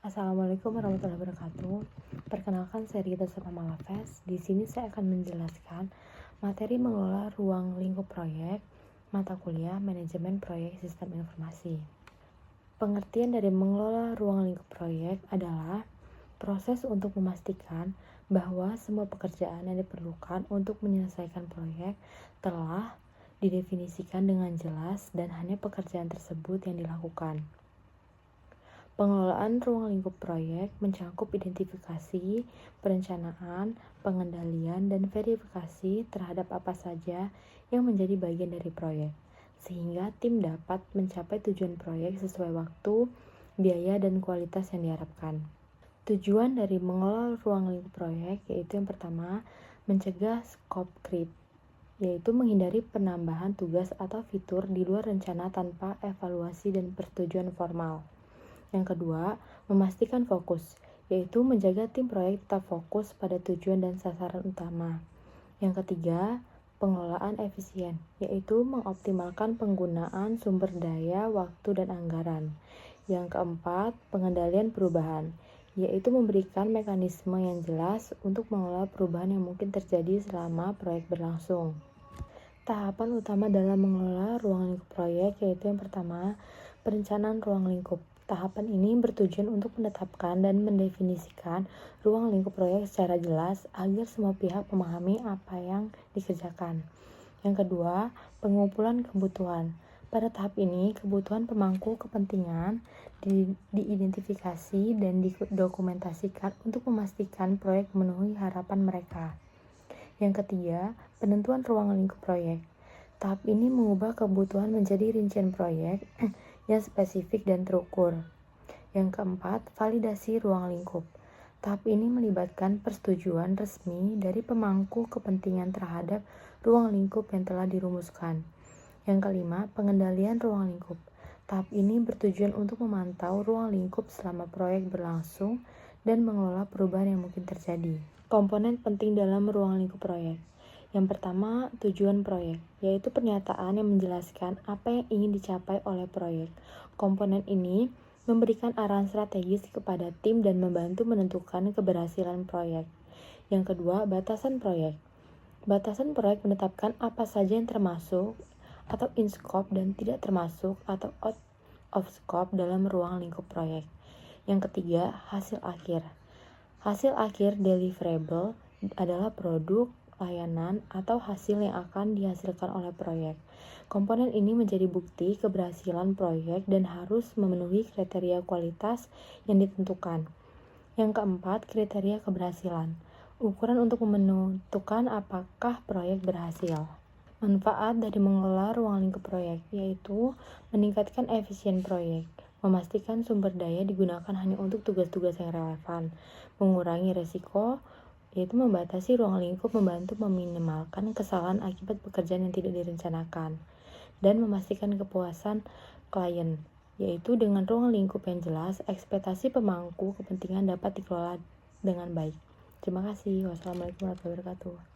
Assalamualaikum warahmatullahi wabarakatuh. Perkenalkan, saya Rita Sama Malafes. Di sini saya akan menjelaskan materi mengelola ruang lingkup proyek, mata kuliah manajemen proyek sistem informasi. Pengertian dari mengelola ruang lingkup proyek adalah proses untuk memastikan bahwa semua pekerjaan yang diperlukan untuk menyelesaikan proyek telah didefinisikan dengan jelas dan hanya pekerjaan tersebut yang dilakukan. Pengelolaan ruang lingkup proyek mencakup identifikasi, perencanaan, pengendalian, dan verifikasi terhadap apa saja yang menjadi bagian dari proyek, sehingga tim dapat mencapai tujuan proyek sesuai waktu, biaya, dan kualitas yang diharapkan. Tujuan dari mengelola ruang lingkup proyek yaitu yang pertama, mencegah scope creep, yaitu menghindari penambahan tugas atau fitur di luar rencana tanpa evaluasi dan persetujuan formal. Yang kedua, memastikan fokus, yaitu menjaga tim proyek tetap fokus pada tujuan dan sasaran utama. Yang ketiga, pengelolaan efisien, yaitu mengoptimalkan penggunaan sumber daya, waktu, dan anggaran. Yang keempat, pengendalian perubahan, yaitu memberikan mekanisme yang jelas untuk mengelola perubahan yang mungkin terjadi selama proyek berlangsung. Tahapan utama dalam mengelola ruang lingkup proyek yaitu yang pertama, perencanaan ruang lingkup. Tahapan ini bertujuan untuk menetapkan dan mendefinisikan ruang lingkup proyek secara jelas agar semua pihak memahami apa yang dikerjakan. Yang kedua, pengumpulan kebutuhan. Pada tahap ini, kebutuhan pemangku kepentingan diidentifikasi dan didokumentasikan untuk memastikan proyek memenuhi harapan mereka. Yang ketiga, penentuan ruang lingkup proyek. Tahap ini mengubah kebutuhan menjadi rincian proyek yang spesifik dan terukur. Yang keempat, validasi ruang lingkup. Tahap ini melibatkan persetujuan resmi dari pemangku kepentingan terhadap ruang lingkup yang telah dirumuskan. Yang kelima, pengendalian ruang lingkup. Tahap ini bertujuan untuk memantau ruang lingkup selama proyek berlangsung dan mengelola perubahan yang mungkin terjadi. Komponen penting dalam ruang lingkup proyek. Yang pertama, tujuan proyek, yaitu pernyataan yang menjelaskan apa yang ingin dicapai oleh proyek. Komponen ini memberikan arahan strategis kepada tim dan membantu menentukan keberhasilan proyek. Yang kedua, batasan proyek. Batasan proyek menetapkan apa saja yang termasuk atau in scope dan tidak termasuk atau out of scope dalam ruang lingkup proyek. Yang ketiga, hasil akhir. Hasil akhir deliverable adalah produk, layanan, atau hasil yang akan dihasilkan oleh proyek. Komponen ini menjadi bukti keberhasilan proyek dan harus memenuhi kriteria kualitas yang ditentukan. Yang keempat, kriteria keberhasilan. Ukuran untuk menentukan apakah proyek berhasil. Manfaat dari mengelola ruang lingkup proyek yaitu meningkatkan efisien proyek, memastikan sumber daya digunakan hanya untuk tugas-tugas yang relevan, mengurangi risiko, yaitu membatasi ruang lingkup membantu meminimalkan kesalahan akibat pekerjaan yang tidak direncanakan, dan memastikan kepuasan klien, yaitu dengan ruang lingkup yang jelas, ekspektasi pemangku kepentingan dapat dikelola dengan baik. Terima kasih. Wassalamualaikum warahmatullahi wabarakatuh.